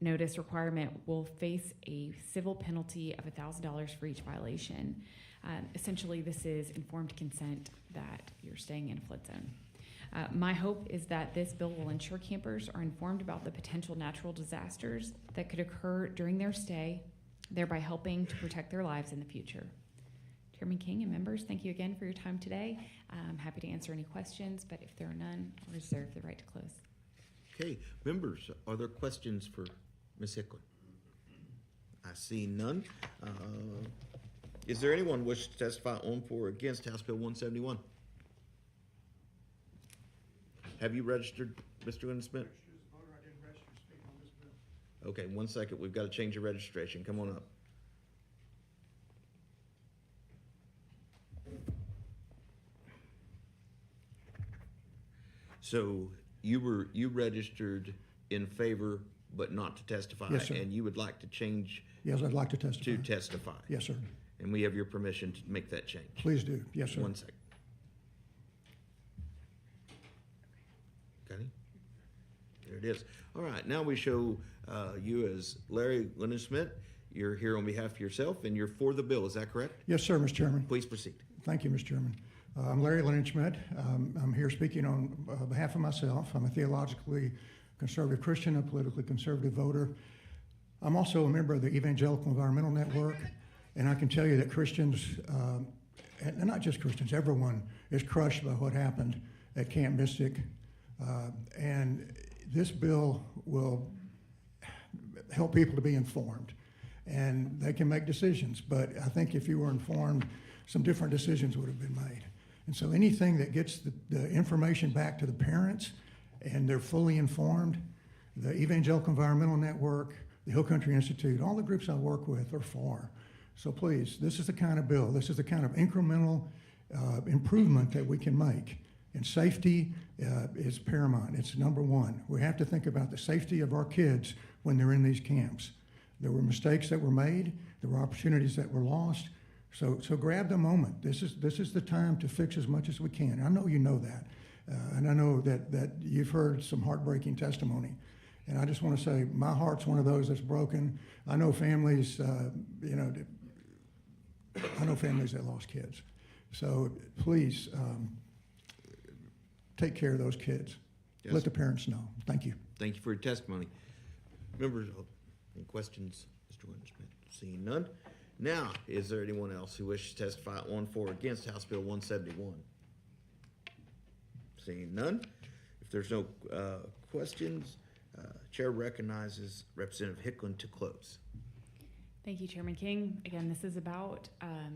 notice requirement will face a civil penalty of $1,000 for each violation. Essentially, this is informed consent that you're staying in a flood zone. My hope is that this bill will ensure campers are informed about the potential natural disasters that could occur during their stay, thereby helping to protect their lives in the future. Chairman King and members, thank you again for your time today. I'm happy to answer any questions, but if there are none, I'll reserve the right to close. Okay, members, are there questions for Ms. Hicklin? I see none. Is there anyone wish to testify on for or against House Bill 171? Have you registered, Mr. Windsmith? I didn't register to speak on this bill. Okay, 1 second. We've got to change your registration. Come on up. So you registered in favor, but not to testify. Yes, sir. And you would like to change Yes, I'd like to testify. to testify. Yes, sir. And we have your permission to make that change. Please do. Yes, sir. 1 second. Okay. There it is. All right. Now we show you as Larry Lindenschmidt. You're here on behalf of yourself, and you're for the bill. Is that correct? Yes, sir, Mr. Chairman. Please proceed. Thank you, Mr. Chairman. I'm Larry Lindenschmidt. I'm here speaking on behalf of myself. I'm a theologically conservative Christian, a politically conservative voter. I'm also a member of the Evangelical Environmental Network, and I can tell you that Christians, and not just Christians, everyone is crushed by what happened at Camp Mystic. And this bill will help people to be informed, and they can make decisions. But I think if you were informed, some different decisions would have been made. And so anything that gets the information back to the parents and they're fully informed, the Evangelical Environmental Network, the Hill Country Institute, all the groups I work with are for. So please, this is the kind of bill, this is the kind of incremental improvement that we can make. And safety is paramount. It's number one. We have to think about the safety of our kids when they're in these camps. There were mistakes that were made. There were opportunities that were lost. So grab the moment. This is the time to fix as much as we can. I know you know that. And I know that you've heard some heartbreaking testimony. And I just want to say my heart's one of those that's broken. I know families, I know families that lost kids. So please, take care of those kids. Yes. Let the parents know. Thank you. Thank you for your testimony. Members, any questions, Mr. Windsmith? Seeing none. Now, is there anyone else who wishes to testify on for or against House Bill 171? Seeing none. If there's no questions, Chair recognizes Representative Hicklin to close. Thank you, Chairman King. Again, this is about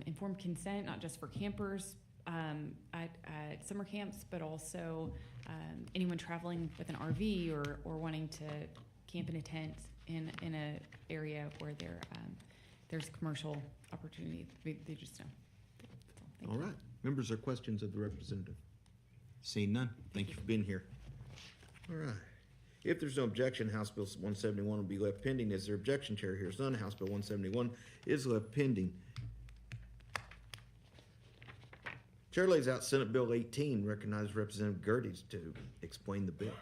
informed consent, not just for campers at summer camps, but also anyone traveling with an RV or wanting to camp in a tent in an area where there's commercial opportunity. They just know. Thank All you. right. Members, are questions of the representative? Seeing none. Thank you for being here. All right. If there's no objection, House Bill 171 will be left pending. Is there objection? Chair hears none. House Bill 171 is left pending. Chair lays out Senate Bill 18. Recognize Representative Gerdes to explain the bill.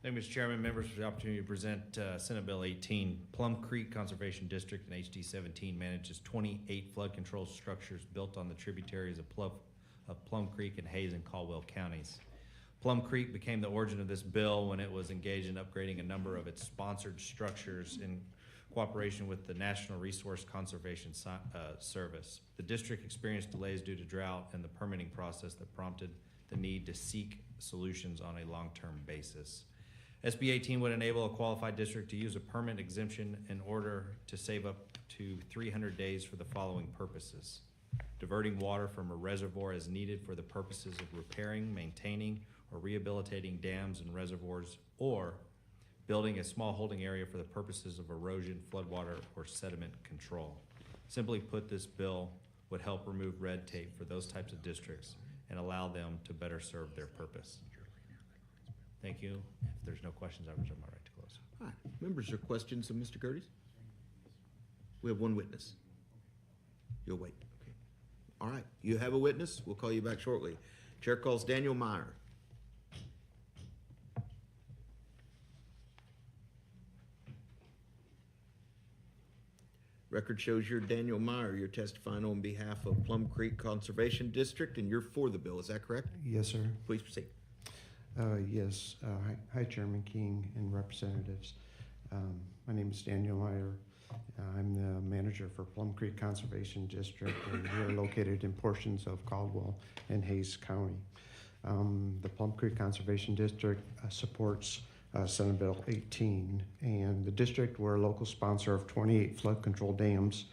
Thank you, Mr. Chairman. Members, for the opportunity to present Senate Bill 18. Plum Creek Conservation District and HD 17 manages 28 flood control structures built on the tributaries of Plum Creek and Hayes and Caldwell counties. Plum Creek became the origin of this bill when it was engaged in upgrading a number of its sponsored structures in cooperation with the National Resource Conservation Service. The district experienced delays due to drought and the permitting process that prompted the need to seek solutions on a long-term basis. SB 18 would enable a qualified district to use a permit exemption in order to save up to 300 days for the following purposes: diverting water from a reservoir as needed for the purposes of repairing, maintaining, or rehabilitating dams and reservoirs, or building a small holding area for the purposes of erosion, floodwater, or sediment control. Simply put, this bill would help remove red tape for those types of districts and allow them to better serve their purpose. Thank you. If there's no questions, I reserve my right to close. All right. Members, are questions of Mr. Gerdes? We have one witness. You'll wait. Okay. All right. You have a witness. We'll call you back shortly. Chair calls Daniel Meyer. Record shows you're Daniel Meyer. You're testifying on behalf of Plum Creek Conservation District, and you're for the bill. Is that correct? Yes, sir. Please proceed. Yes. Hi, Chairman King and representatives. My name is Daniel Meyer. I'm the manager for Plum Creek Conservation District, and we're located in portions of Caldwell and Hayes County. The Plum Creek Conservation District supports Senate Bill 18, and the district, we're a local sponsor of 28 flood control dams,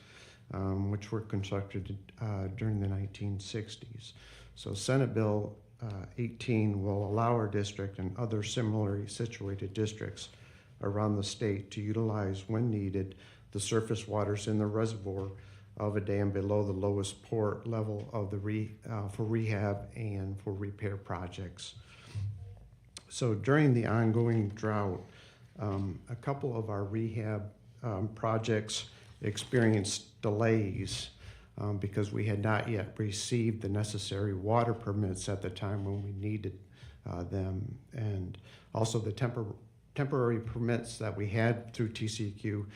which were constructed during the 1960s. So Senate Bill 18 will allow our district and other similarly situated districts around the state to utilize, when needed, the surface waters in the reservoir of a dam below the lowest port level of the for rehab and for repair projects. So during the ongoing drought, a couple of our rehab projects experienced delays because we had not yet received the necessary water permits at the time when we needed them. And also the temporary permits that we had through TCEQ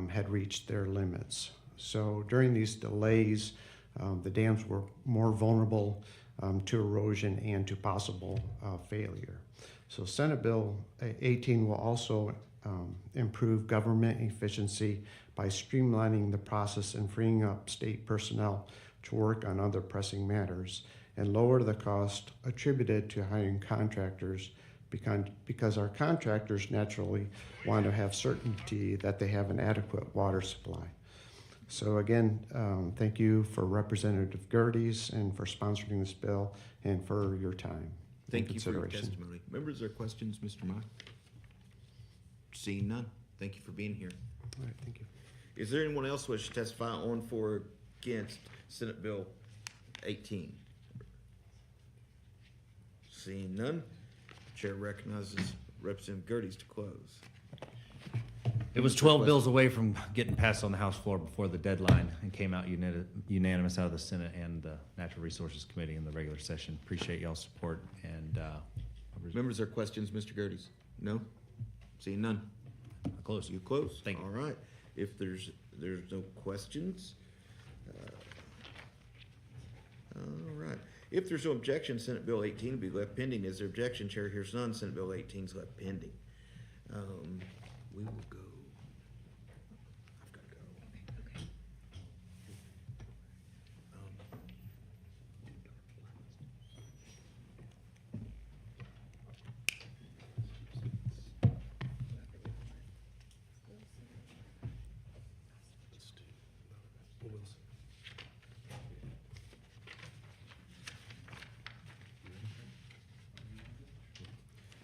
had reached their limits. So during these delays, the dams were more vulnerable to erosion and to possible failure. So Senate Bill 18 will also improve government efficiency by streamlining the process and freeing up state personnel to work on other pressing matters, and lower the cost attributed to hiring contractors, because our contractors naturally want to have certainty that they have an adequate water supply. So again, thank you for Representative Gerdes and for sponsoring this bill and for your time. Thank you for your testimony. Members, are questions, Mr. Meyer? Seeing none, thank you for being here. All right, thank you. Is there anyone else who wishes to testify on, for, or against Senate Bill 18? Seeing none, Chair recognizes Representative Gerdes to close. It was 12 bills away from getting passed on the House floor before the deadline, and came out unanimous out of the Senate and the Natural Resources Committee in the regular session. Appreciate y'all's support. And Members, are questions, Mr. Gerdes? No? Seeing none. close. You close. Thank you. All right. If there's no questions, all right. If there's no objection, Senate Bill 18 will be left pending. Is there objection? Chair hears none. Senate Bill 18 is left pending. We will go. I've got to go.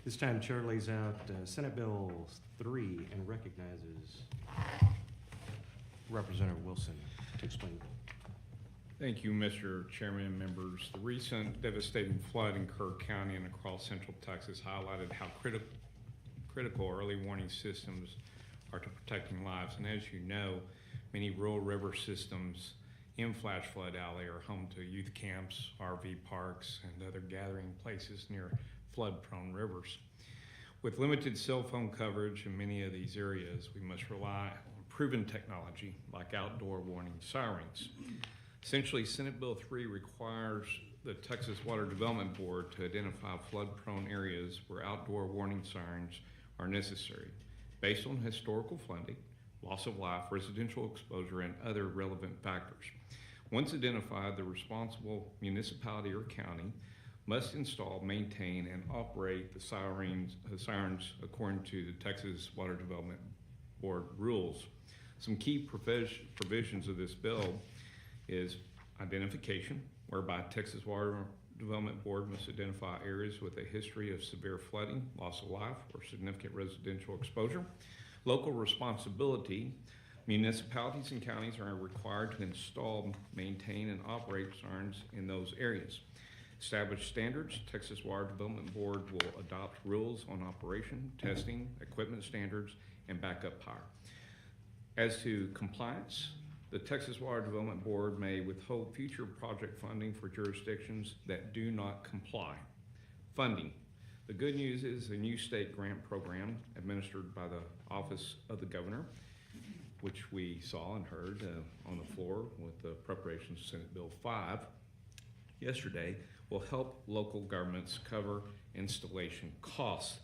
This time, Chair lays out Senate Bill 3 and recognizes Representative Wilson to explain. Thank you, Mr. Chairman and members. The recent devastating flood in Kirk County and across central Texas highlighted how critical early warning systems are to protecting lives. And as you know, many rural river systems in Flash Flood Alley are home to youth camps, RV parks, and other gathering places near flood-prone rivers. With limited cell phone coverage in many of these areas, we must rely on proven technology like outdoor warning sirens. Essentially, Senate Bill 3 requires the Texas Water Development Board to identify flood-prone areas where outdoor warning sirens are necessary, based on historical flooding, loss of life, residential exposure, and other relevant factors. Once identified, the responsible municipality or county must install, maintain, and operate the sirens according to the Texas Water Development Board rules. Some key provisions of this bill is identification, whereby Texas Water Development Board must identify areas with a history of severe flooding, loss of life, or significant residential exposure. Local responsibility. Municipalities and counties are required to install, maintain, and operate sirens in those areas. Establish standards. Texas Water Development Board will adopt rules on operation, testing, equipment standards, and backup power. As to compliance, the Texas Water Development Board may withhold future project funding for jurisdictions that do not comply. Funding. The good news is a new state grant program administered by the Office of the Governor which we saw and heard on the floor with the preparation of Senate Bill 5 yesterday, will help local governments cover installation costs.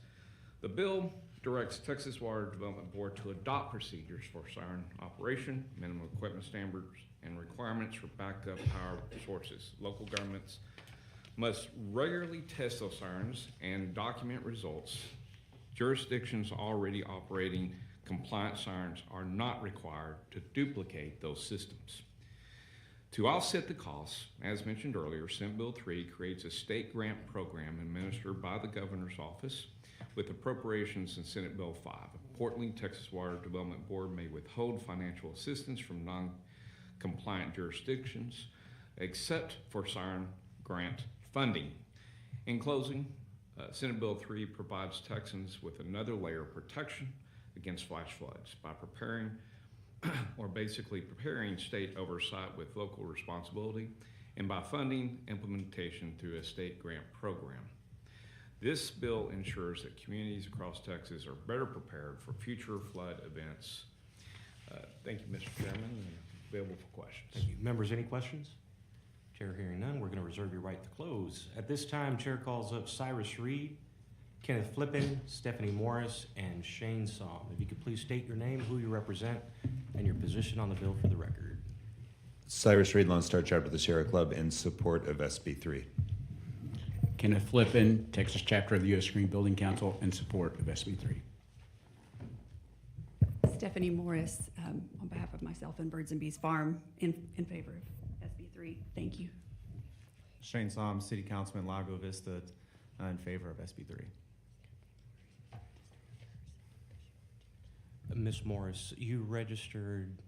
The bill directs Texas Water Development Board to adopt procedures for siren operation, minimum equipment standards, and requirements for backup power sources. Local governments must regularly test those sirens and document results. Jurisdictions already operating compliant sirens are not required to duplicate those systems. To offset the costs, as mentioned earlier, Senate Bill 3 creates a state grant program administered by the governor's office with appropriations in Senate Bill 5. Importantly, Texas Water Development Board may withhold financial assistance from non-compliant jurisdictions except for siren grant funding. In closing, Senate Bill 3 provides Texans with another layer of protection against flash floods by preparing state oversight with local responsibility and by funding implementation through a state grant program. This bill ensures that communities across Texas are better prepared for future flood events. Thank you, Mr. Chairman, and available for questions. Thank you. Members, any questions? Chair hearing none, we're going to reserve your right to close. At this time, Chair calls up Cyrus Reed, Kenneth Flippin, Stephanie Morris, and Shane Somm. If you could please state your name, who you represent, and your position on the bill for the record. Cyrus Reed, Lone Star Chapter of the Sierra Club, in support of SB 3. Kenneth Flippin, Texas Chapter of the U.S. Green Building Council, in support of SB 3. Stephanie Morris, on behalf of myself and Birds and Bees Farm, in favor of SB 3. Thank you. Shane Somm, City Councilman, Lago Vista, in favor of SB 3. Ms. Morris, you registered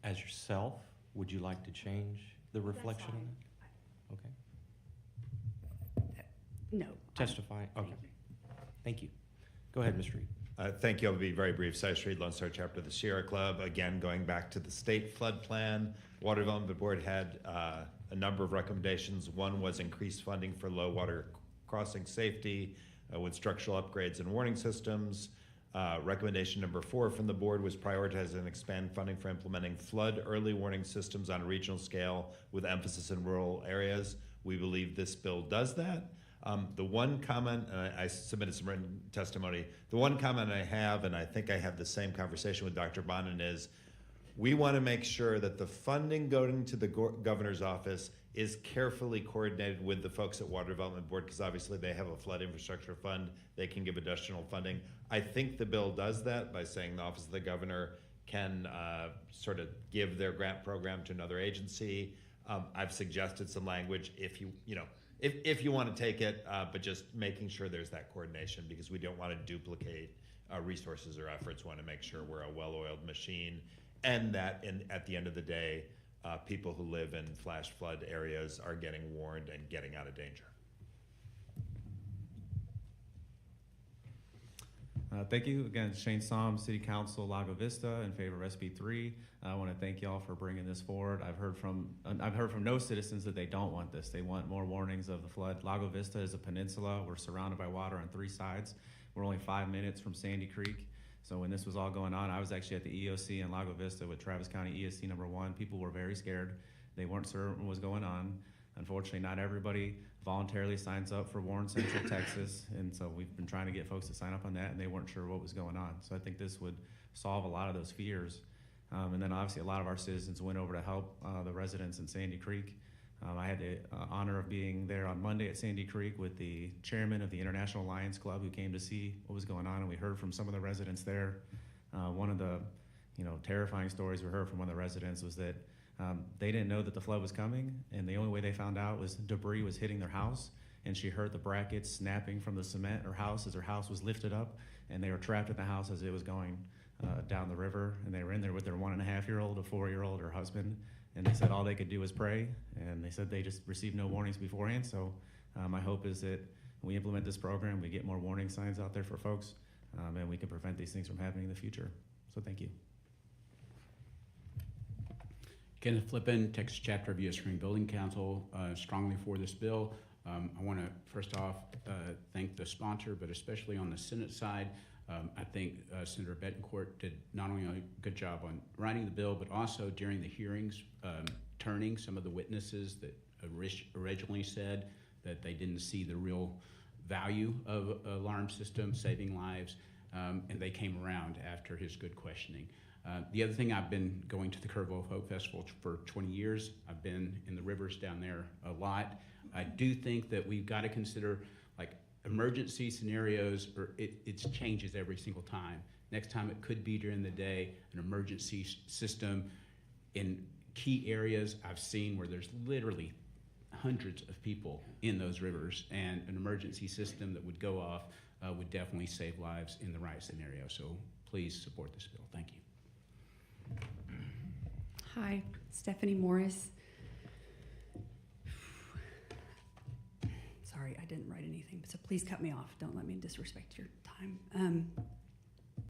as yourself. Would you like to change the reflection on that? Okay. No. Testify. Okay. Thank you. Go ahead, Ms. Reed. Thank you. I'll be very brief. Cyrus Reed, Lone Star Chapter of the Sierra Club. Again, going back to the state flood plan, Water Development Board had a number of recommendations. One was increased funding for low water crossing safety with structural upgrades and warning systems. Recommendation number 4 from the board was prioritize and expand funding for implementing flood early warning systems on a regional scale with emphasis in rural areas. We believe this bill does that. The one comment, and I submitted some written testimony, the one comment I have, and I think I have the same conversation with Dr. Bonin, is we want to make sure that the funding going to the governor's office is carefully coordinated with the folks at Water Development Board, because obviously they have a flood infrastructure fund. They can give additional funding. I think the bill does that by saying the office of the governor can sort of give their grant program to another agency. I've suggested some language if you want to take it, but just making sure there's that coordination, because we don't want to duplicate resources or efforts. We want to make sure we're a well-oiled machine, and that at the end of the day, people who live in flash flood areas are getting warned and getting out of danger. Thank you. Again, Shane Somm, City Council, Lago Vista, in favor of SB 3. I want to thank y'all for bringing this forward. I've heard from no citizens that they don't want this. They want more warnings of the flood. Lago Vista is a peninsula. We're surrounded by water on 3 sides. We're only 5 minutes from Sandy Creek. So when this was all going on, I was actually at the EOC in Lago Vista with Travis County ESC number 1. People were very scared. They weren't certain what was going on. Unfortunately, not everybody voluntarily signs up for Warren Central Texas, and so we've been trying to get folks to sign up on that, and they weren't sure what was going on. So I think this would solve a lot of those fears. And then obviously a lot of our citizens went over to help the residents in Sandy Creek. I had the honor of being there on Monday at Sandy Creek with the chairman of the International Lions Club, who came to see what was going on, and we heard from some of the residents there. One of the terrifying stories we heard from one of the residents was that they didn't know that the flood was coming, and the only way they found out was debris was hitting their house, and she heard the brackets snapping from the cement in her house as her house was lifted up, and they were trapped in the house as it was going down the river, and they were in there with their 1.5-year-old, a 4-year-old, her husband, and they said all they could do was pray, and they said they just received no warnings beforehand. So my hope is that we implement this program, we get more warning signs out there for folks, and we can prevent these things from happening in the future. So thank you. Kenneth Flippin, Texas Chapter of U.S. Green Building Council, strongly for this bill. I want to first off thank the sponsor, but especially on the Senate side, I think Senator Betancourt did not only a good job on writing the bill, but also during the hearings, turning some of the witnesses that originally said that they didn't see the real value of alarm system saving lives, and they came around after his good questioning. The other thing, I've been going to the Kerrville Folk Festival for 20 years. I've been in the rivers down there a lot. I do think that we've got to consider like emergency scenarios, or it changes every single time. Next time it could be during the day, an emergency system in key areas I've seen where there's literally hundreds of people in those rivers, and an emergency system that would go off would definitely save lives in the right scenario. So please support this bill. Thank you. Hi, Stephanie Morris. Sorry, I didn't write anything, so please cut me off. Don't let me disrespect your time.